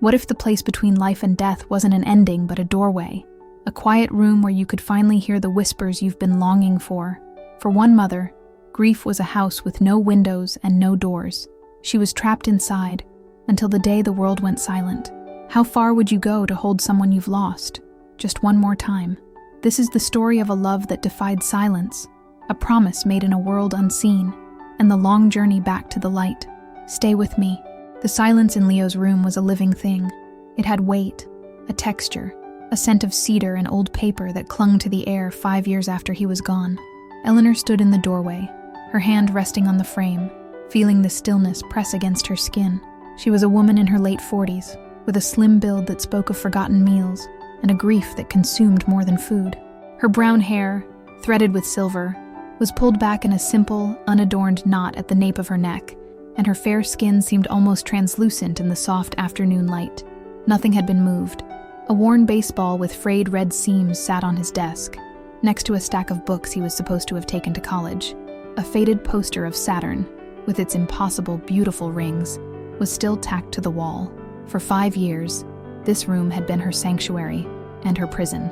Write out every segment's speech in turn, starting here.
What if the place between life and death wasn't an ending but a doorway? A quiet room where you could finally hear the whispers you've been longing for. For one mother, grief was a house with no windows and no doors. She was trapped inside until the day the world went silent. How far would you go to hold someone you've lost? Just one more time. This is the story of a love that defied silence, a promise made in a world unseen, and the long journey back to the light. Stay with me. The silence in Leo's room was a living thing. It had weight, a texture, a scent of cedar and old paper that clung to the air 5 years after he was gone. Eleanor stood in the doorway, her hand resting on the frame, feeling the stillness press against her skin. She was a woman in her late 40s, with a slim build that spoke of forgotten meals and a grief that consumed more than food. Her brown hair, threaded with silver, was pulled back in a simple, unadorned knot at the nape of her neck, and her fair skin seemed almost translucent in the soft afternoon light. Nothing had been moved. A worn baseball with frayed red seams sat on his desk, next to a stack of books he was supposed to have taken to college. A faded poster of Saturn, with its impossible, beautiful rings, was still tacked to the wall. For 5 years, this room had been her sanctuary and her prison.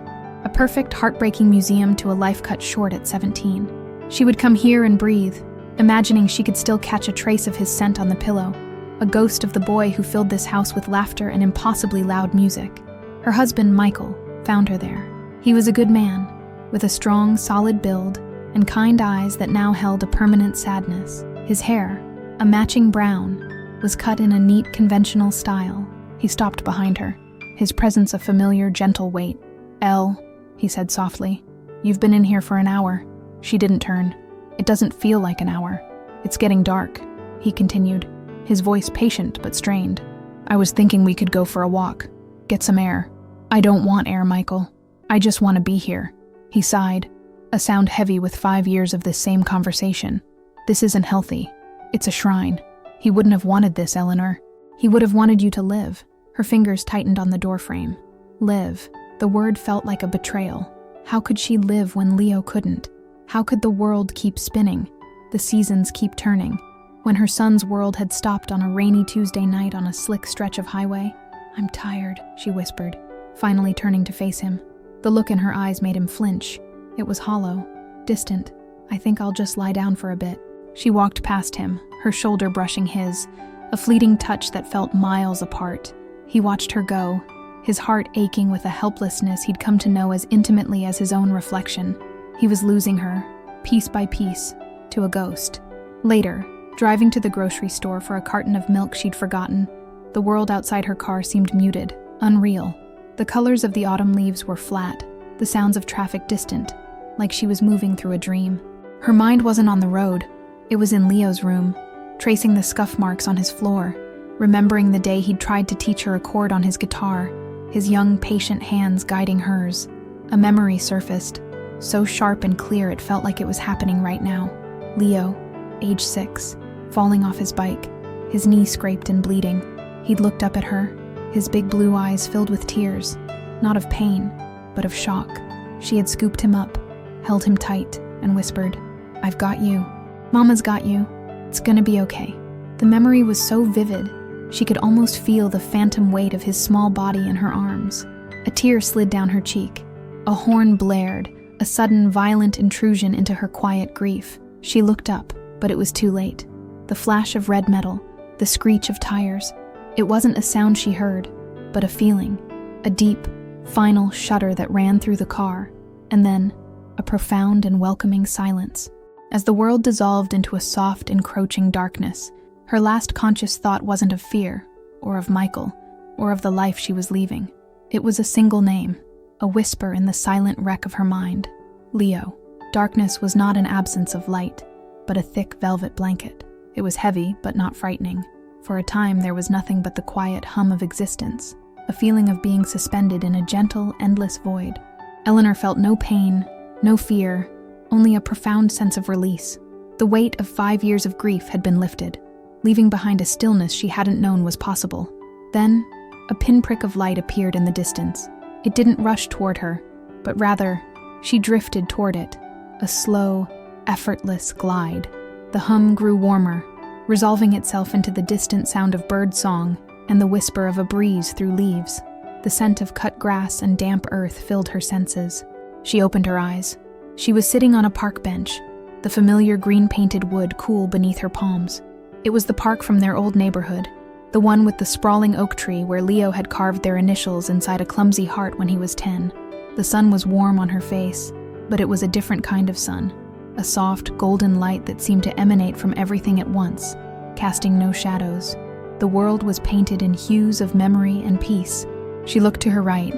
A perfect, heartbreaking museum to a life cut short at 17. She would come here and breathe, imagining she could still catch a trace of his scent on the pillow, a ghost of the boy who filled this house with laughter and impossibly loud music. Her husband, Michael, found her there. He was a good man, with a strong, solid build and kind eyes that now held a permanent sadness. His hair, a matching brown, was cut in a neat, conventional style. He stopped behind her, his presence a familiar, gentle weight. "Elle," he said softly, "you've been in here for an hour." She didn't turn. "It doesn't feel like an hour. It's getting dark," he continued, his voice patient but strained. "I was thinking we could go for a walk, get some air." "I don't want air, Michael. I just want to be here." He sighed, a sound heavy with 5 years of this same conversation. "This isn't healthy. It's a shrine. He wouldn't have wanted this, Eleanor. He would have wanted you to live." Her fingers tightened on the doorframe. Live. The word felt like a betrayal. How could she live when Leo couldn't? How could the world keep spinning, the seasons keep turning, when her son's world had stopped on a rainy Tuesday night on a slick stretch of highway? "I'm tired," she whispered, finally turning to face him. The look in her eyes made him flinch. It was hollow, distant. "I think I'll just lie down for a bit." She walked past him, her shoulder brushing his, a fleeting touch that felt miles apart. He watched her go, his heart aching with a helplessness he'd come to know as intimately as his own reflection. He was losing her, piece by piece, to a ghost. Later, driving to the grocery store for a carton of milk she'd forgotten, the world outside her car seemed muted, unreal. The colors of the autumn leaves were flat, the sounds of traffic distant, like she was moving through a dream. Her mind wasn't on the road. It was in Leo's room, tracing the scuff marks on his floor, remembering the day he'd tried to teach her a chord on his guitar, his young, patient hands guiding hers. A memory surfaced, so sharp and clear it felt like it was happening right now. Leo, age 6, falling off his bike, his knee scraped and bleeding. He'd looked up at her, his big blue eyes filled with tears, not of pain, but of shock. She had scooped him up, held him tight, and whispered, "I've got you. Mama's got you. It's gonna be okay." The memory was so vivid, she could almost feel the phantom weight of his small body in her arms. A tear slid down her cheek. A horn blared, a sudden violent intrusion into her quiet grief. She looked up, but it was too late. The flash of red metal, the screech of tires. It wasn't a sound she heard, but a feeling, a deep, final shudder that ran through the car, and then a profound and welcoming silence. As the world dissolved into a soft, encroaching darkness, her last conscious thought wasn't of fear, or of Michael, or of the life she was leaving. It was a single name, a whisper in the silent wreck of her mind. Leo. Darkness was not an absence of light, but a thick velvet blanket. It was heavy, but not frightening. For a time, there was nothing but the quiet hum of existence, a feeling of being suspended in a gentle, endless void. Eleanor felt no pain, no fear, only a profound sense of release. The weight of 5 years of grief had been lifted, leaving behind a stillness she hadn't known was possible. Then, a pinprick of light appeared in the distance. It didn't rush toward her, but rather, she drifted toward it, a slow, effortless glide. The hum grew warmer, resolving itself into the distant sound of bird song, and the whisper of a breeze through leaves. The scent of cut grass and damp earth filled her senses. She opened her eyes. She was sitting on a park bench, the familiar green-painted wood cool beneath her palms. It was the park from their old neighborhood, the one with the sprawling oak tree where Leo had carved their initials inside a clumsy heart when he was 10. The sun was warm on her face, but it was a different kind of sun, a soft, golden light that seemed to emanate from everything at once, casting no shadows. The world was painted in hues of memory and peace. She looked to her right,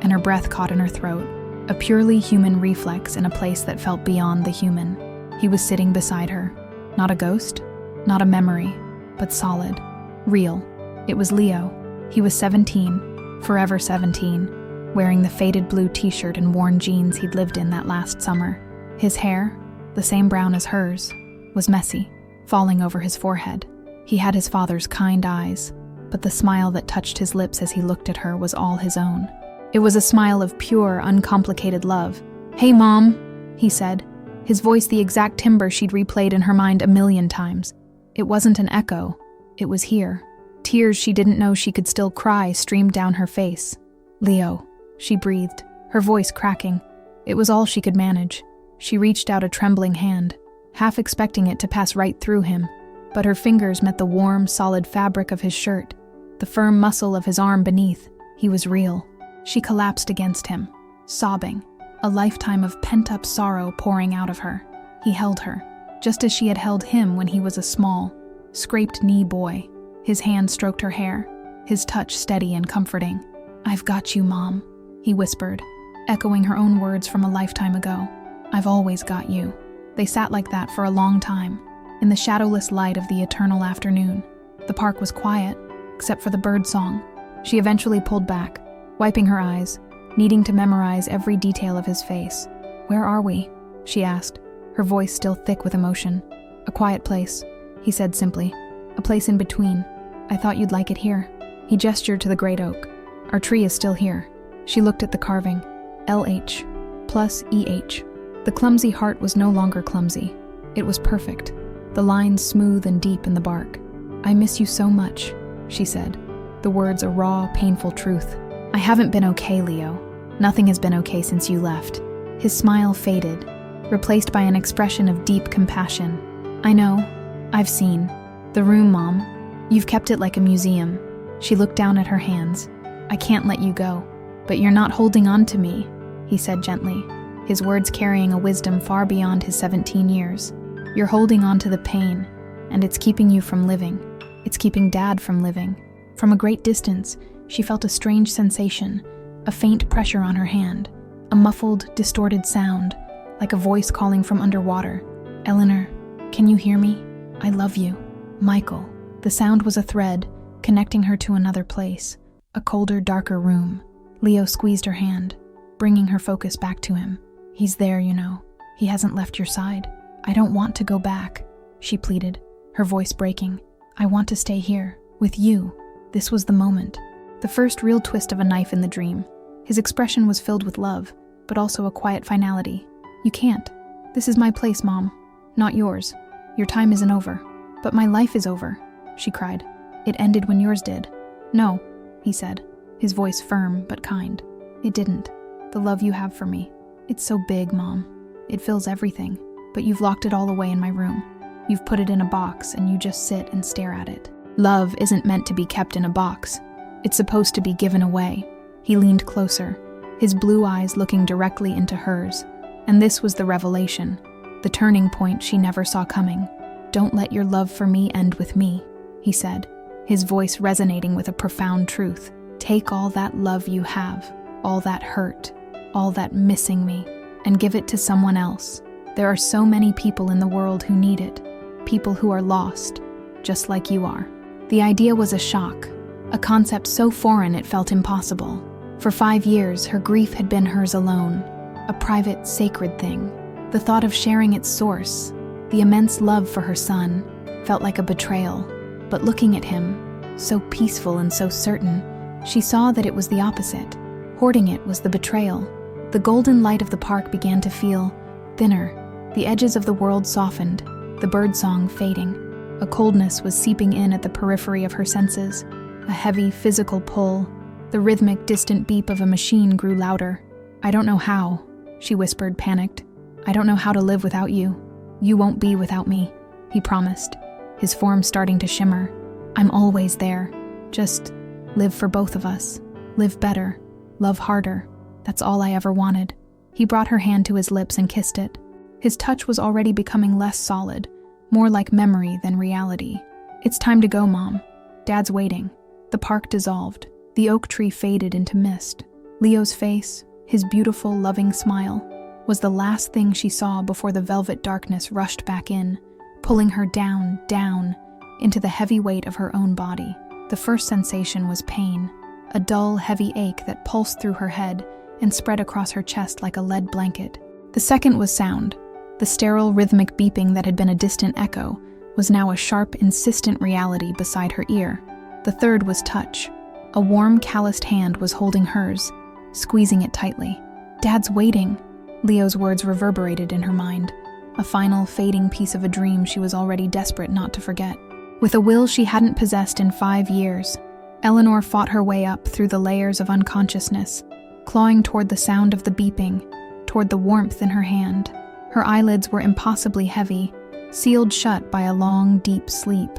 and her breath caught in her throat, a purely human reflex in a place that felt beyond the human. He was sitting beside her. Not a ghost, not a memory, but solid, real. It was Leo. He was 17, forever 17, wearing the faded blue t-shirt and worn jeans he'd lived in that last summer. His hair, the same brown as hers, was messy, falling over his forehead. He had his father's kind eyes, but the smile that touched his lips as he looked at her was all his own. It was a smile of pure, uncomplicated love. "Hey, Mom," he said, his voice the exact timbre she'd replayed in her mind a million times. It wasn't an echo. It was here. Tears she didn't know she could still cry streamed down her face. "Leo," she breathed, her voice cracking. It was all she could manage. She reached out a trembling hand, half expecting it to pass right through him, but her fingers met the warm, solid fabric of his shirt, the firm muscle of his arm beneath. He was real. She collapsed against him, sobbing, a lifetime of pent-up sorrow pouring out of her. He held her, just as she had held him when he was a small, scraped-knee boy. His hand stroked her hair, his touch steady and comforting. "I've got you, Mom," he whispered, echoing her own words from a lifetime ago. "I've always got you." They sat like that for a long time, in the shadowless light of the eternal afternoon. The park was quiet, except for the bird song. She eventually pulled back, wiping her eyes, needing to memorize every detail of his face. "Where are we?" she asked, her voice still thick with emotion. "A quiet place," he said simply. "A place in between. I thought you'd like it here." He gestured to the great oak. "Our tree is still here." She looked at the carving. LH plus EH. The clumsy heart was no longer clumsy. It was perfect, the lines smooth and deep in the bark. "I miss you so much," she said, the words a raw, painful truth. "I haven't been okay, Leo. Nothing has been okay since you left." His smile faded, replaced by an expression of deep compassion. "I know. I've seen. The room, Mom. You've kept it like a museum." She looked down at her hands. "I can't let you go." "But you're not holding on to me," he said gently, his words carrying a wisdom far beyond his 17 years. "You're holding on to the pain, and it's keeping you from living. It's keeping Dad from living." From a great distance, she felt a strange sensation, a faint pressure on her hand, a muffled, distorted sound, like a voice calling from underwater. "Eleanor, can you hear me? I love you. Michael." The sound was a thread, connecting her to another place, a colder, darker room. Leo squeezed her hand, bringing her focus back to him. "He's there, you know. He hasn't left your side." "I don't want to go back," she pleaded, her voice breaking. "I want to stay here, with you." This was the moment, the first real twist of a knife in the dream. His expression was filled with love, but also a quiet finality. "You can't. This is my place, Mom, not yours. Your time isn't over." "But my life is over," she cried. "It ended when yours did." "No," he said, his voice firm but kind. "It didn't. The love you have for me. It's so big, Mom. It fills everything. But you've locked it all away in my room. You've put it in a box and you just sit and stare at it. Love isn't meant to be kept in a box. It's supposed to be given away." He leaned closer, his blue eyes looking directly into hers. And this was the revelation, the turning point she never saw coming. "Don't let your love for me end with me," he said, his voice resonating with a profound truth. "Take all that love you have, all that hurt, all that missing me, and give it to someone else. There are so many people in the world who need it, people who are lost, just like you are." The idea was a shock, a concept so foreign it felt impossible. For 5 years, her grief had been hers alone, a private, sacred thing. The thought of sharing its source, the immense love for her son, felt like a betrayal. But looking at him, so peaceful and so certain, she saw that it was the opposite. Hoarding it was the betrayal. The golden light of the park began to feel thinner. The edges of the world softened, the birdsong fading. A coldness was seeping in at the periphery of her senses. A heavy, physical pull. The rhythmic, distant beep of a machine grew louder. "I don't know how," she whispered, panicked. "I don't know how to live without you. You won't be without me," he promised, his form starting to shimmer. "I'm always there. Just live for both of us. Live better. Love harder. That's all I ever wanted." He brought her hand to his lips and kissed it. His touch was already becoming less solid, more like memory than reality. "It's time to go, Mom. Dad's waiting." The park dissolved. The oak tree faded into mist. Leo's face, his beautiful, loving smile, was the last thing she saw before the velvet darkness rushed back in, pulling her down, down, into the heavy weight of her own body. The first sensation was pain, a dull, heavy ache that pulsed through her head and spread across her chest like a lead blanket. The second was sound. The sterile, rhythmic beeping that had been a distant echo was now a sharp, insistent reality beside her ear. The third was touch. A warm, calloused hand was holding hers, squeezing it tightly. "Dad's waiting," Leo's words reverberated in her mind, a final, fading piece of a dream she was already desperate not to forget. With a will she hadn't possessed in 5 years, Eleanor fought her way up through the layers of unconsciousness, clawing toward the sound of the beeping, toward the warmth in her hand. Her eyelids were impossibly heavy, sealed shut by a long, deep sleep.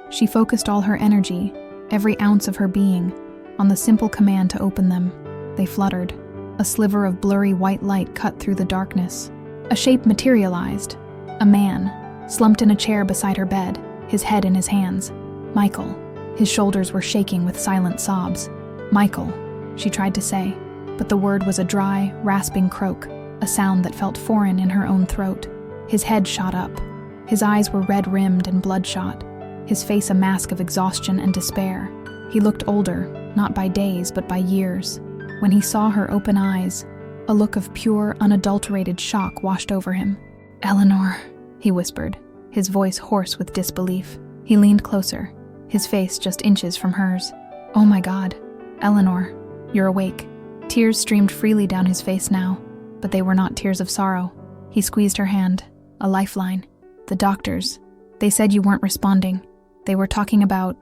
She focused all her energy, every ounce of her being, on the simple command to open them. They fluttered. A sliver of blurry white light cut through the darkness. A shape materialized. A man, slumped in a chair beside her bed, his head in his hands. Michael. His shoulders were shaking with silent sobs. "Michael," she tried to say, but the word was a dry, rasping croak, a sound that felt foreign in her own throat. His head shot up. His eyes were red-rimmed and bloodshot, his face a mask of exhaustion and despair. He looked older, not by days but by years. When he saw her open eyes, a look of pure, unadulterated shock washed over him. "Eleanor," he whispered, his voice hoarse with disbelief. He leaned closer, his face just inches from hers. "Oh my God, Eleanor, you're awake." Tears streamed freely down his face now, but they were not tears of sorrow. He squeezed her hand, a lifeline. "The doctors, they said you weren't responding. They were talking about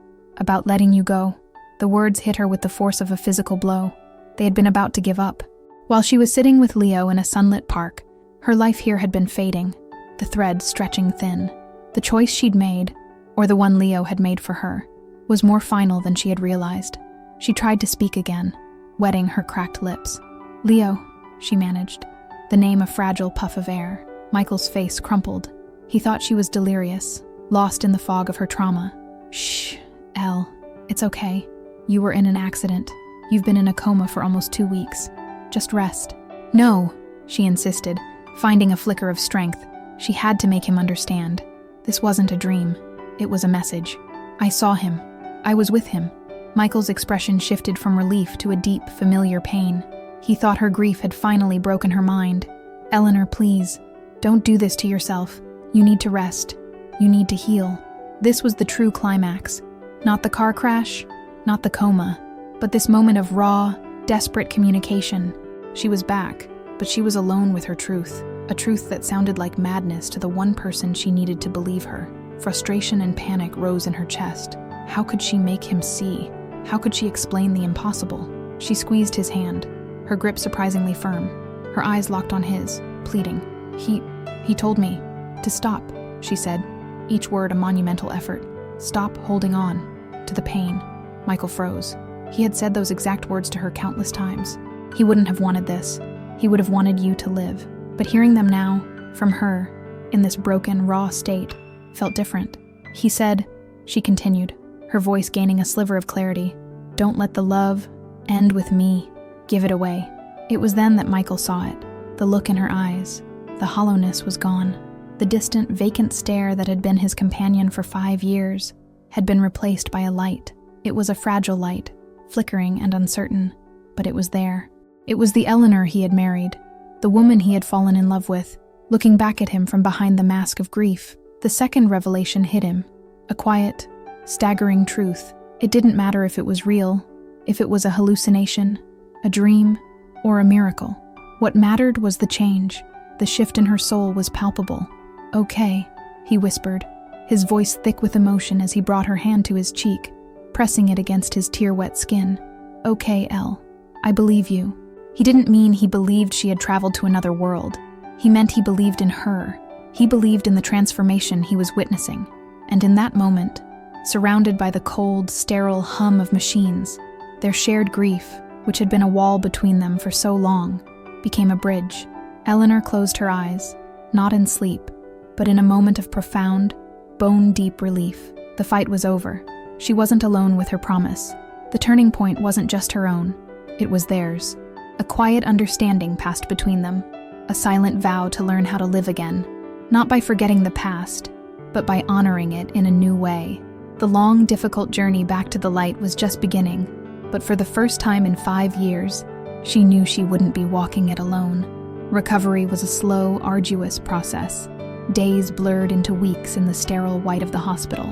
letting you go." The words hit her with the force of a physical blow. They had been about to give up. While she was sitting with Leo in a sunlit park, her life here had been fading, the thread stretching thin. The choice she'd made, or the one Leo had made for her, was more final than she had realized. She tried to speak again, wetting her cracked lips. "Leo," she managed, the name a fragile puff of air. Michael's face crumpled. He thought she was delirious, lost in the fog of her trauma. "Shh, Elle, it's okay. You were in an accident. You've been in a coma for almost 2 weeks. Just rest." "No," she insisted, finding a flicker of strength. She had to make him understand. This wasn't a dream. It was a message. "I saw him. I was with him." Michael's expression shifted from relief to a deep, familiar pain. He thought her grief had finally broken her mind. "Eleanor, please, don't do this to yourself. You need to rest. You need to heal." This was the true climax. Not the car crash, not the coma, but this moment of raw, desperate communication. She was back, but she was alone with her truth, a truth that sounded like madness to the one person she needed to believe her. Frustration and panic rose in her chest. How could she make him see? How could she explain the impossible? She squeezed his hand, her grip surprisingly firm, her eyes locked on his, pleading. He told me to stop," she said, each word a monumental effort. "Stop holding on to the pain." Michael froze. He had said those exact words to her countless times. He wouldn't have wanted this. He would have wanted you to live. But hearing them now, from her, in this broken, raw state, felt different. He said, she continued, her voice gaining a sliver of clarity, "Don't let the love end with me. Give it away." It was then that Michael saw it. The look in her eyes. The hollowness was gone. The distant, vacant stare that had been his companion for 5 years had been replaced by a light. It was a fragile light, flickering and uncertain, but it was there. It was the Eleanor he had married, the woman he had fallen in love with, looking back at him from behind the mask of grief. The second revelation hit him, a quiet, staggering truth. It didn't matter if it was real, if it was a hallucination, a dream, or a miracle. What mattered was the change. The shift in her soul was palpable. "Okay," he whispered, his voice thick with emotion as he brought her hand to his cheek, pressing it against his tear-wet skin. "Okay, Elle, I believe you." He didn't mean he believed she had traveled to another world. He meant he believed in her. He believed in the transformation he was witnessing. And in that moment, surrounded by the cold, sterile hum of machines, their shared grief, which had been a wall between them for so long, became a bridge. Eleanor closed her eyes, not in sleep, but in a moment of profound, bone-deep relief. The fight was over. She wasn't alone with her promise. The turning point wasn't just her own. It was theirs. A quiet understanding passed between them, a silent vow to learn how to live again, not by forgetting the past, but by honoring it in a new way. The long, difficult journey back to the light was just beginning, but for the first time in 5 years, she knew she wouldn't be walking it alone. Recovery was a slow, arduous process. Days blurred into weeks in the sterile white of the hospital.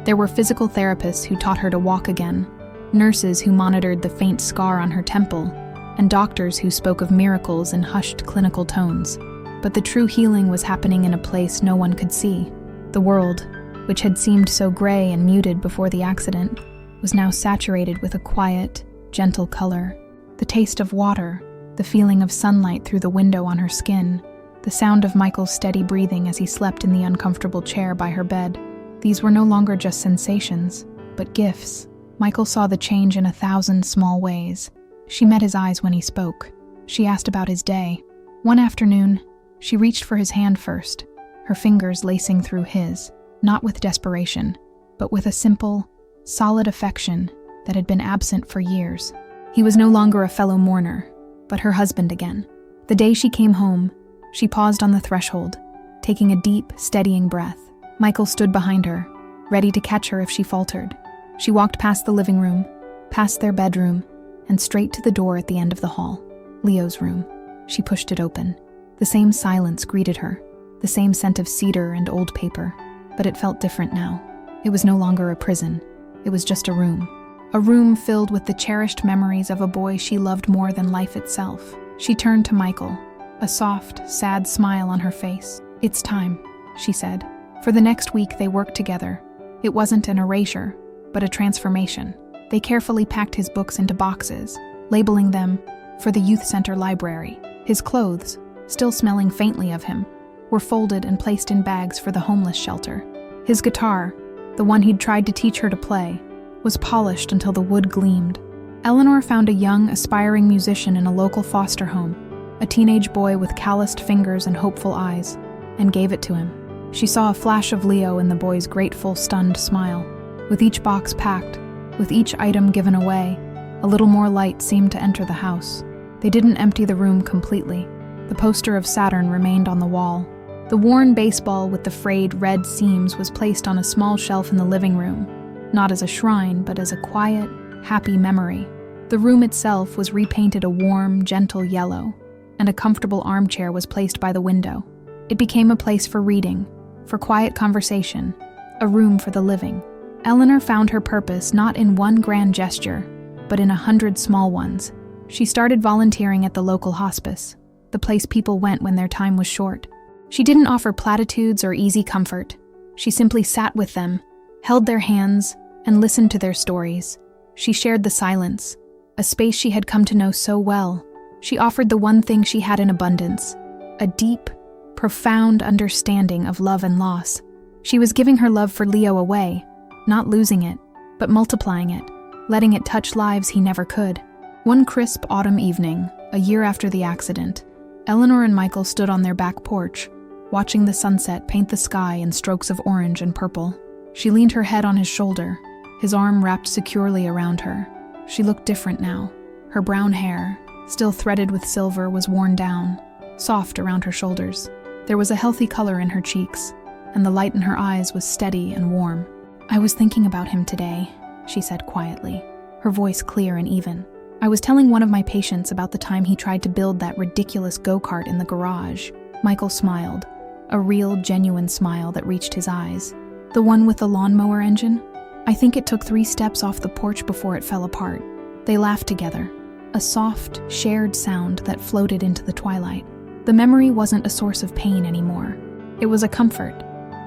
There were physical therapists who taught her to walk again, nurses who monitored the faint scar on her temple, and doctors who spoke of miracles in hushed clinical tones. But the true healing was happening in a place no one could see. The world, which had seemed so gray and muted before the accident, was now saturated with a quiet, gentle color. The taste of water, the feeling of sunlight through the window on her skin, the sound of Michael's steady breathing as he slept in the uncomfortable chair by her bed. These were no longer just sensations, but gifts. Michael saw the change in 1,000 small ways. She met his eyes when he spoke. She asked about his day. One afternoon, she reached for his hand first, her fingers lacing through his, not with desperation, but with a simple, solid affection that had been absent for years. He was no longer a fellow mourner, but her husband again. The day she came home, she paused on the threshold, taking a deep, steadying breath. Michael stood behind her, ready to catch her if she faltered. She walked past the living room, past their bedroom, and straight to the door at the end of the hall, Leo's room. She pushed it open. The same silence greeted her, the same scent of cedar and old paper, but it felt different now. It was no longer a prison. It was just a room filled with the cherished memories of a boy she loved more than life itself. She turned to Michael, a soft, sad smile on her face. "It's time," she said. For the next week they worked together. It wasn't an erasure, but a transformation. They carefully packed his books into boxes, labeling them for the youth center library. His clothes, still smelling faintly of him, were folded and placed in bags for the homeless shelter. His guitar, the one he'd tried to teach her to play, was polished until the wood gleamed. Eleanor found a young, aspiring musician in a local foster home, a teenage boy with calloused fingers and hopeful eyes, and gave it to him. She saw a flash of Leo in the boy's grateful, stunned smile. With each box packed, with each item given away, a little more light seemed to enter the house. They didn't empty the room completely. The poster of Saturn remained on the wall. The worn baseball with the frayed red seams was placed on a small shelf in the living room, not as a shrine, but as a quiet, happy memory. The room itself was repainted a warm, gentle yellow, and a comfortable armchair was placed by the window. It became a place for reading, for quiet conversation, a room for the living. Eleanor found her purpose not in one grand gesture, but in 100 small ones. She started volunteering at the local hospice, the place people went when their time was short. She didn't offer platitudes or easy comfort. She simply sat with them, held their hands, and listened to their stories. She shared the silence, a space she had come to know so well. She offered the one thing she had in abundance, a deep, profound understanding of love and loss. She was giving her love for Leo away, not losing it, but multiplying it, letting it touch lives he never could. One crisp autumn evening, a year after the accident, Eleanor and Michael stood on their back porch, watching the sunset paint the sky in strokes of orange and purple. She leaned her head on his shoulder, his arm wrapped securely around her. She looked different now. Her brown hair, still threaded with silver, was worn down, soft around her shoulders. There was a healthy color in her cheeks, and the light in her eyes was steady and warm. "I was thinking about him today," she said quietly, her voice clear and even. "I was telling one of my patients about the time he tried to build that ridiculous go-kart in the garage." Michael smiled, a real, genuine smile that reached his eyes. "The one with the lawnmower engine? I think it took 3 steps off the porch before it fell apart." They laughed together, a soft, shared sound that floated into the twilight. The memory wasn't a source of pain anymore. It was a comfort,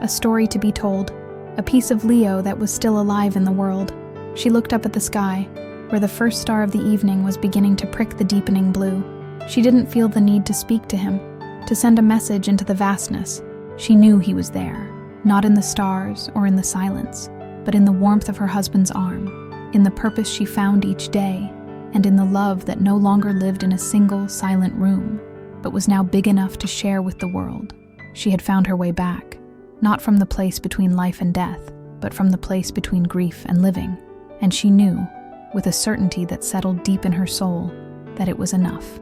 a story to be told, a piece of Leo that was still alive in the world. She looked up at the sky, where the first star of the evening was beginning to prick the deepening blue. She didn't feel the need to speak to him, to send a message into the vastness. She knew he was there, not in the stars or in the silence, but in the warmth of her husband's arm, in the purpose she found each day, and in the love that no longer lived in a single, silent room, but was now big enough to share with the world. She had found her way back, not from the place between life and death, but from the place between grief and living, and she knew, with a certainty that settled deep in her soul, that it was enough.